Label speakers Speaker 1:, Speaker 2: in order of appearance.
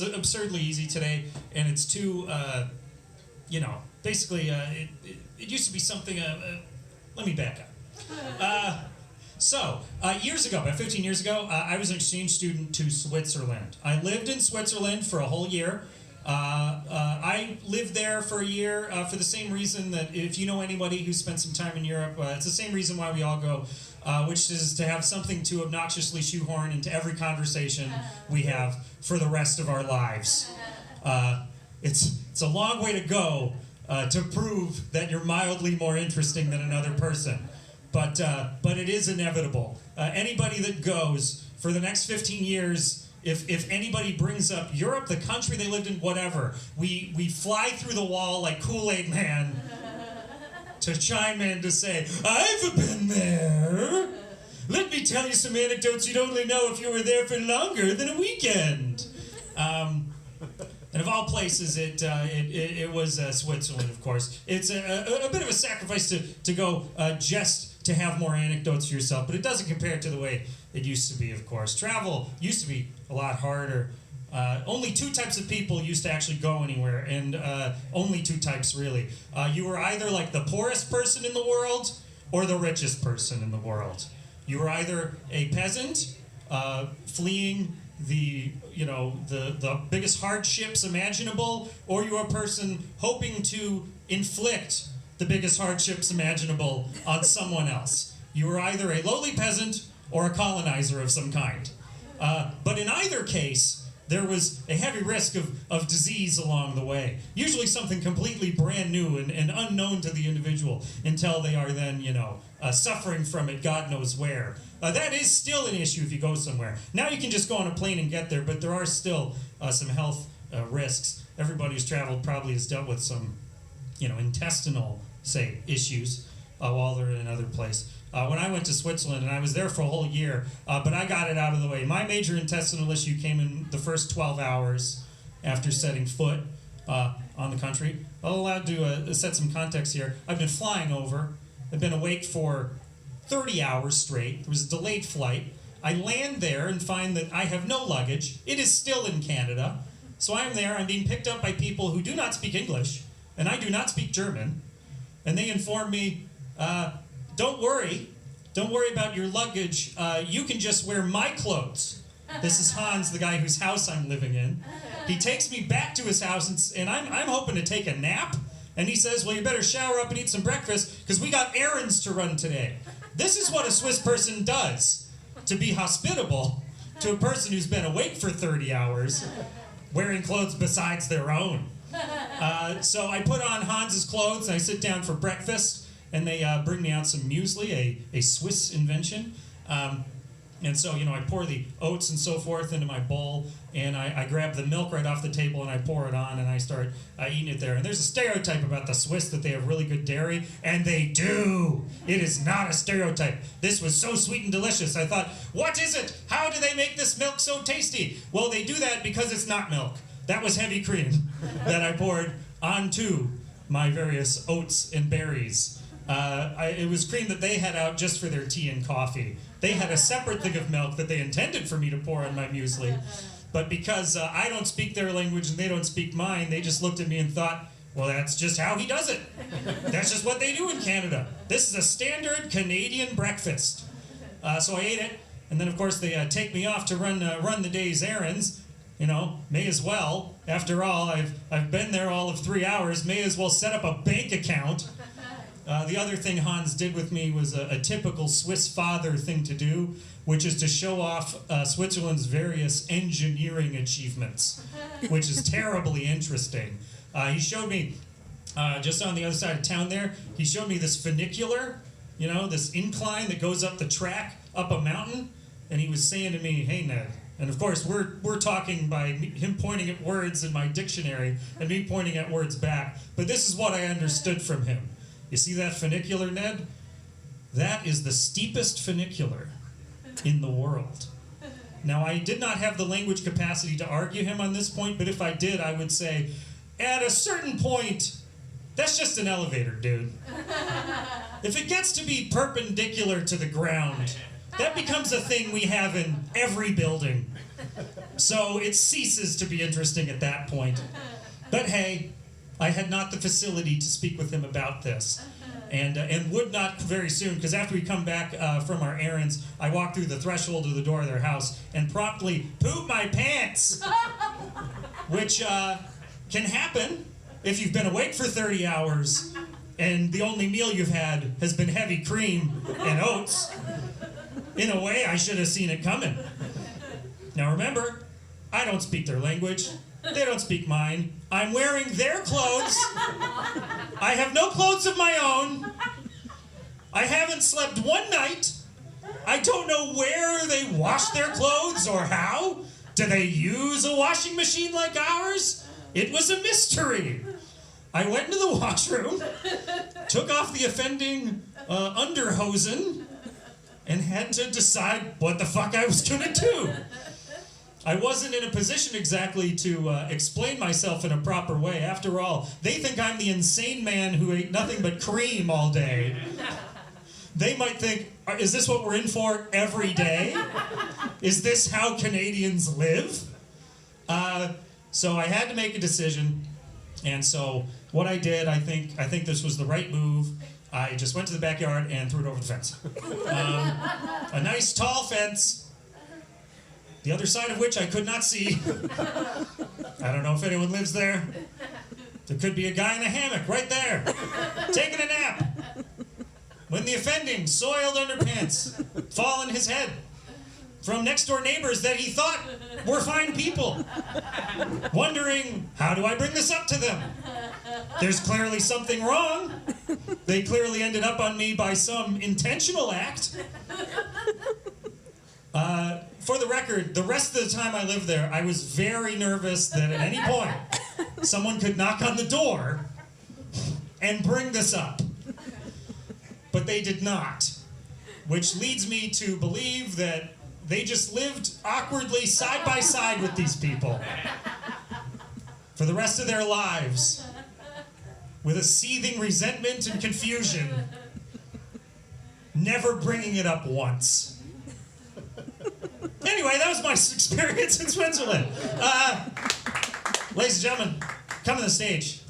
Speaker 1: Absurdly easy today, and it's too, basically, it used to be something. Let me back up. Years ago, about 15 years ago, I was an exchange student to Switzerland. I lived in Switzerland for a whole year. I lived there for a year for the same reason that if you know anybody who spent some time in Europe, it's the same reason why we all go, which is to have something to obnoxiously shoehorn into every conversation we have for the rest of our lives. It's a long way to go to prove that you're mildly more interesting than another person. But it is inevitable. Anybody that goes for the next 15 years, if anybody brings up Europe, the country they lived in, whatever, we fly through the wall like Kool-Aid Man to chime in to say, I've been there. Let me tell you some anecdotes you'd only know if you were there for longer than a weekend. And of all places, it was Switzerland, of course. It's a bit of a sacrifice to go just to have more anecdotes for yourself, but it doesn't compare to the way it used to be, of course. Travel used to be a lot harder. Only two types of people used to actually go anywhere, and only two types, really. You were either like the poorest person in the world or the richest person in the world. You were either a peasant fleeing the biggest hardships imaginable, or you were a person hoping to inflict the biggest hardships imaginable on someone else. You were either a lowly peasant or a colonizer of some kind. But in either case, there was a heavy risk of disease along the way. Usually something completely brand new and unknown to the individual until they are then, suffering from it God knows where. That is still an issue if you go somewhere. Now you can just go on a plane and get there, but there are still some health risks. Everybody who's traveled probably has dealt with some, intestinal, say, issues while they're in another place. When I went to Switzerland, and I was there for a whole year, but I got it out of the way. My major intestinal issue came in the first 12 hours after setting foot on the country. I'm allowed to set some context here. I've been flying over. I've been awake for 30 hours straight. There was a delayed flight. I land there and find that I have no luggage. It is still in Canada. So I am there. I'm being picked up by people who do not speak English, and I do not speak German. And they inform me, don't worry about your luggage. You can just wear my clothes. This is Hans, the guy whose house I'm living in. He takes me back to his house, and I'm hoping to take a nap. And he says, well, you better shower up and eat some breakfast because we got errands to run today. This is what a Swiss person does to be hospitable to a person who's been awake for 30 hours wearing clothes besides their own. So I put on Hans's clothes and I sit down for breakfast, and they bring me out some muesli, a Swiss invention. And so, I pour the oats and so forth into my bowl, and I grab the milk right off the table and I pour it on, and I start eating it there. And there's a stereotype about the Swiss that they have really good dairy, and they do. It is not a stereotype. This was so sweet and delicious. I thought, what is it? How do they make this milk so tasty? Well, they do that because it's not milk. That was heavy cream that I poured onto my various oats and berries. It was cream that they had out just for their tea and coffee. They had a separate thing of milk that they intended for me to pour on my muesli. But because I don't speak their language and they don't speak mine, they just looked at me and thought, well, that's just how he does it. That's just what they do in Canada. This is a standard Canadian breakfast. So I ate it, and then, of course, they take me off to run the day's errands. May as well. After all, I've been there all of 3 hours. May as well set up a bank account. The other thing Hans did with me was a typical Swiss father thing to do, which is to show off Switzerland's various engineering achievements, which is terribly interesting. He showed me, just on the other side of town there, he showed me this funicular, this incline that goes up the track, up a mountain, and he was saying to me, hey, Ned, and of course we're talking by him pointing at words in my dictionary and me pointing at words back, but this is what I understood from him. You see that funicular, Ned? That is the steepest funicular in the world. Now, I did not have the language capacity to argue him on this point, but if I did, I would say, at a certain point, that's just an elevator, dude. If it gets to be perpendicular to the ground, that becomes a thing we have in every building. So it ceases to be interesting at that point. But hey, I had not the facility to speak with him about this. And would not very soon, because after we come back from our errands, I walk through the threshold of the door of their house and promptly poop my pants, which can happen if you've been awake for 30 hours and the only meal you've had has been heavy cream and oats. In a way, I should have seen it coming. Now remember, I don't speak their language. They don't speak mine. I'm wearing their clothes. I have no clothes of my own. I haven't slept one night. I don't know where they wash their clothes or how. Do they use a washing machine like ours? It was a mystery. I went into the washroom, took off the offending underhosen, and had to decide what the fuck I was gonna do. I wasn't in a position exactly to explain myself in a proper way. After all, they think I'm the insane man who ate nothing but cream all day. They might think, is this what we're in for every day? Is this how Canadians live? So I had to make a decision. And so what I did, I think this was the right move. I just went to the backyard and threw it over the fence. A nice tall fence, the other side of which I could not see. I don't know if anyone lives there. There could be a guy in a hammock right there, taking a nap, when the offending soiled underpants fall on his head from next door neighbors that he thought were fine people, wondering, how do I bring this up to them? There's clearly something wrong. They clearly ended up on me by some intentional act. For the record, the rest of the time I lived there, I was very nervous that at any point someone could knock on the door and bring this up. But they did not, which leads me to believe that they just lived awkwardly side by side with these people for the rest of their lives, with a seething resentment and confusion, never bringing it up once. Anyway, that was my experience in Switzerland. Ladies and gentlemen, come to the stage.